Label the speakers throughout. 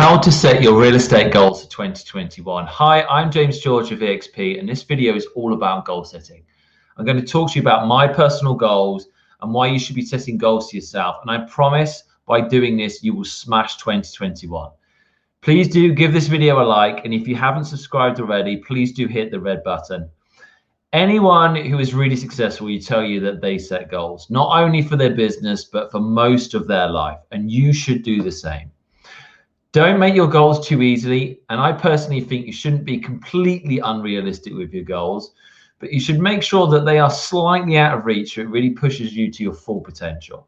Speaker 1: How to set your real estate goals for 2021. Hi, I'm James George of EXP, and this video is all about goal setting. I'm going to talk to you about my personal goals and why you should be setting goals to yourself. And I promise by doing this, you will smash 2021. Please do give this video a like. And if you haven't subscribed already, please do hit the red button. Anyone who is really successful will tell you that they set goals, not only for their business, but for most of their life. And you should do the same. Don't make your goals too easily. And I personally think you shouldn't be completely unrealistic with your goals, but you should make sure that they are slightly out of reach so it really pushes you to your full potential.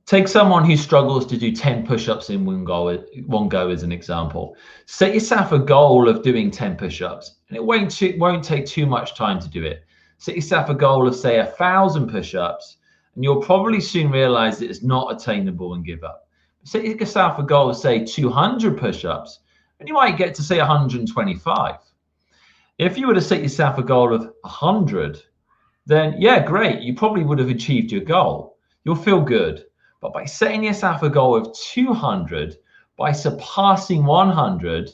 Speaker 1: Take someone who struggles to do 10 push-ups in one go as an example. Set yourself a goal of doing 10 push-ups, and it won't take too much time to do it. Set yourself a goal of, say, 1,000 push-ups, and you'll probably soon realize that it's not attainable and give up. Set yourself a goal of, say, 200 push-ups, and you might get to, say, 125. If you were to set yourself a goal of 100, then yeah, great, you probably would have achieved your goal. You'll feel good. But by setting yourself a goal of 200, by surpassing 100,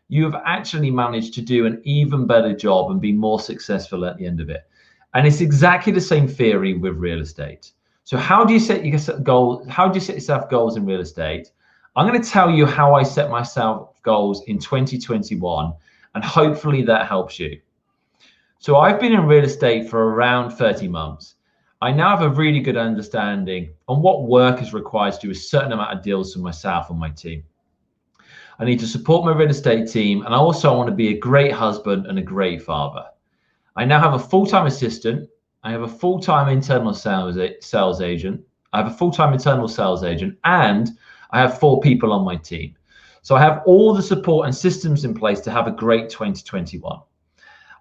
Speaker 1: you have actually managed to do an even better job and be more successful at the end of it. And it's exactly the same theory with real estate. So how do you set yourself goals? How do you set yourself goals in real estate? I'm going to tell you how I set myself goals in 2021, and hopefully that helps you. So I've been in real estate for around 30 months. I now have a really good understanding on what work is required to do a certain amount of deals for myself and my team. I need to support my real estate team, and I also want to be a great husband and a great father. I now have a full-time assistant. I have a full-time internal sales agent. I have a full-time internal sales agent, and I have 4 people on my team. So I have all the support and systems in place to have a great 2021.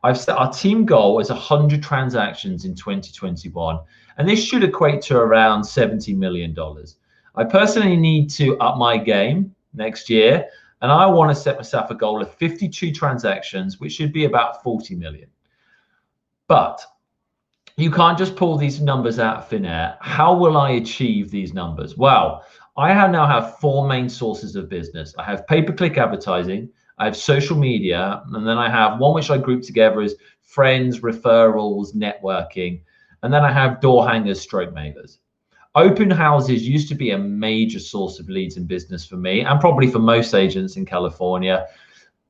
Speaker 1: I've set our team goal as 100 transactions in 2021, and this should equate to around $70 million. I personally need to up my game next year, and I want to set myself a goal of 52 transactions, which should be about 40 million. But you can't just pull these numbers out of thin air. How will I achieve these numbers? Well, I now have 4 main sources of business. I have pay-per-click advertising, I have social media, and then I have one which I group together as friends, referrals, networking, and then I have door hangers, stroke mailers. Open houses used to be a major source of leads in business for me, and probably for most agents in California.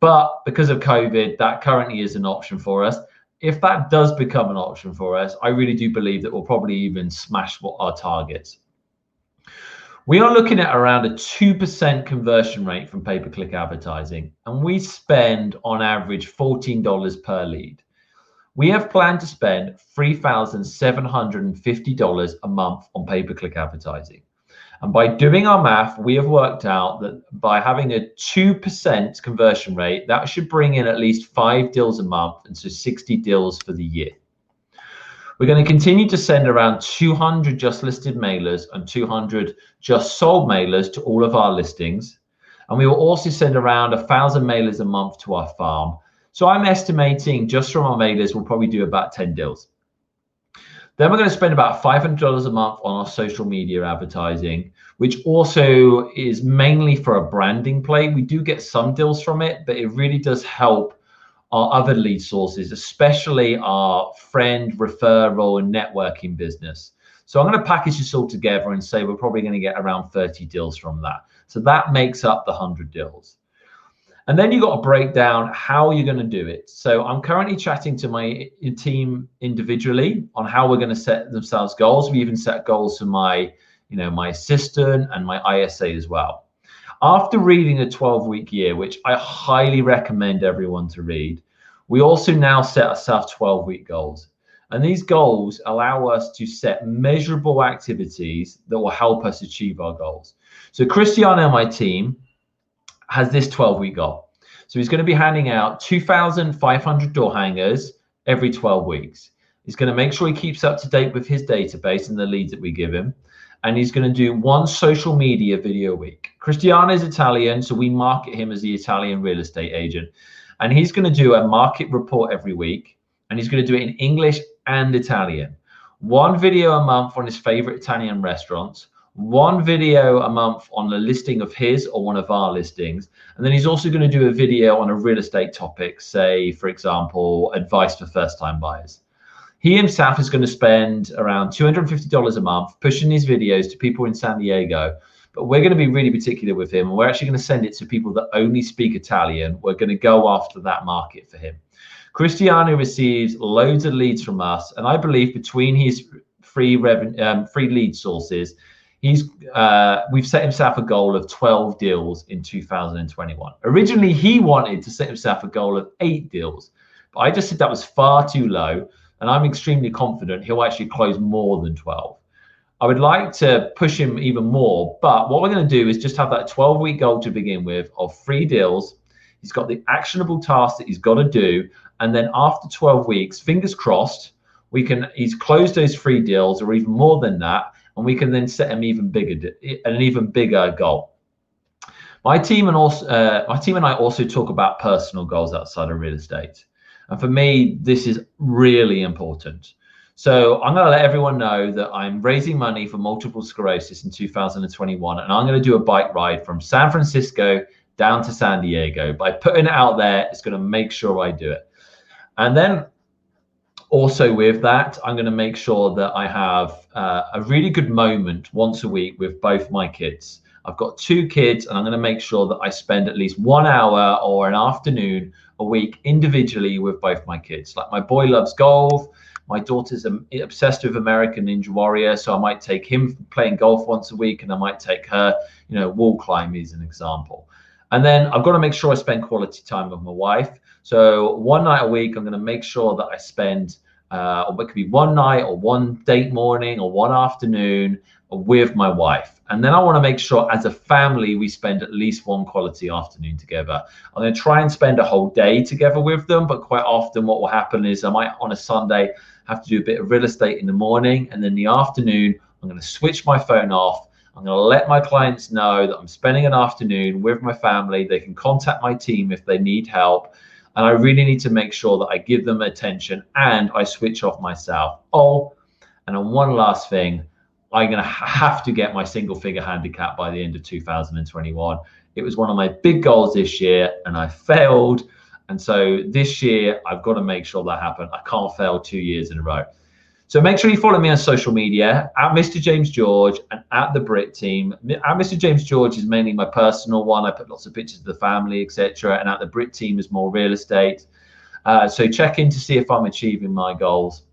Speaker 1: But because of COVID, that currently is an option for us. If that does become an option for us, I really do believe that we'll probably even smash our targets. We are looking at around a 2% conversion rate from pay-per-click advertising, and we spend on average $14 per lead. We have planned to spend $3,750 a month on pay-per-click advertising. And by doing our math, we have worked out that by having a 2% conversion rate, that should bring in at least 5 deals a month, and so 60 deals for the year. We're going to continue to send around 200 just listed mailers and 200 just sold mailers to all of our listings. And we will also send around 1,000 mailers a month to our farm. So I'm estimating just from our mailers, we'll probably do about 10 deals. Then we're going to spend about $500 a month on our social media advertising, which also is mainly for a branding play. We do get some deals from it, but it really does help our other lead sources, especially our friend, referral, and networking business. So I'm going to package this all together and say we're probably going to get around 30 deals from that. So that makes up the 100 deals. And then you've got to break down how you're going to do it. So I'm currently chatting to my team individually on how we're going to set themselves goals. We even set goals for my assistant and my ISA as well. After reading a 12-week year, which I highly recommend everyone to read, we also now set ourselves 12-week goals. And these goals allow us to set measurable activities that will help us achieve our goals. So Cristiano, my team, has this 12-week goal. So he's going to be handing out 2,500 door hangers every 12 weeks. He's going to make sure he keeps up to date with his database and the leads that we give him. And he's going to do 1 social media video a week. Cristiano is Italian, so we market him as the Italian real estate agent. And he's going to do a market report every week. And he's going to do it in English and Italian. 1 video a month on his favorite Italian restaurants, one video a month on the listing of his or one of our listings. And then he's also going to do a video on a real estate topic, say, for example, advice for first-time buyers. He himself is going to spend around $250 a month pushing these videos to people in San Diego. But we're going to be really particular with him. And we're actually going to send it to people that only speak Italian. We're going to go after that market for him. Cristiano receives loads of leads from us. And I believe between his free lead sources, we've set himself a goal of 12 deals in 2021. Originally, he wanted to set himself a goal of 8 deals. But I just said that was far too low. And I'm extremely confident he'll actually close more than 12. I would like to push him even more, but what we're going to do is just have that 12-week goal to begin with of 3 deals. He's got the actionable tasks that he's got to do. And then after 12 weeks, fingers crossed, he's closed those 3 deals or even more than that. And we can then set him an even bigger goal. My team and I also talk about personal goals outside of real estate. And for me, this is really important. So I'm going to let everyone know that I'm raising money for multiple sclerosis in 2021. And I'm going to do a bike ride from San Francisco down to San Diego. By putting it out there, it's going to make sure I do it. And then also with that, I'm going to make sure that I have a really good moment once a week with both my kids. I've got 2 kids, and I'm going to make sure that I spend at least 1 hour or an afternoon a week individually with both my kids. Like my boy loves golf. My daughter's obsessed with American Ninja Warrior. So I might take him playing golf once a week, and I might take her, wall climbing as an example. And then I've got to make sure I spend quality time with my wife. So one night a week, I'm going to make sure that I spend, or it could be one night or one date morning or one afternoon with my wife. And then I want to make sure as a family, we spend at least one quality afternoon together. I'm going to try and spend a whole day together with them. But quite often what will happen is I might on a Sunday have to do a bit of real estate in the morning. And then the afternoon, I'm going to switch my phone off. I'm going to let my clients know that I'm spending an afternoon with my family. They can contact my team if they need help. And I really need to make sure that I give them attention and I switch off myself. Oh, and on one last thing, I'm going to have to get my single figure handicap by the end of 2021. It was one of my big goals this year and I failed. And so this year, I've got to make sure that happens. I can't fail 2 years in a row. So make sure you follow me on social media at Mr. James George and at the Brit team. At Mr. James George is mainly my personal one. I put lots of pictures of the family, etc. And at the Brit team is more real estate. So check in to see if I'm achieving my goals.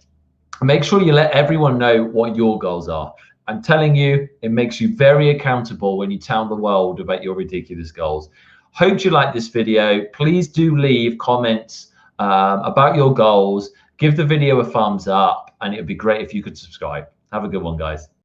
Speaker 1: Make sure you let everyone know what your goals are. I'm telling you, it makes you very accountable when you tell the world about your ridiculous goals. Hope you like this video. Please do leave comments about your goals. Give the video a thumbs up, and it would be great if you could subscribe. Have a good one, guys.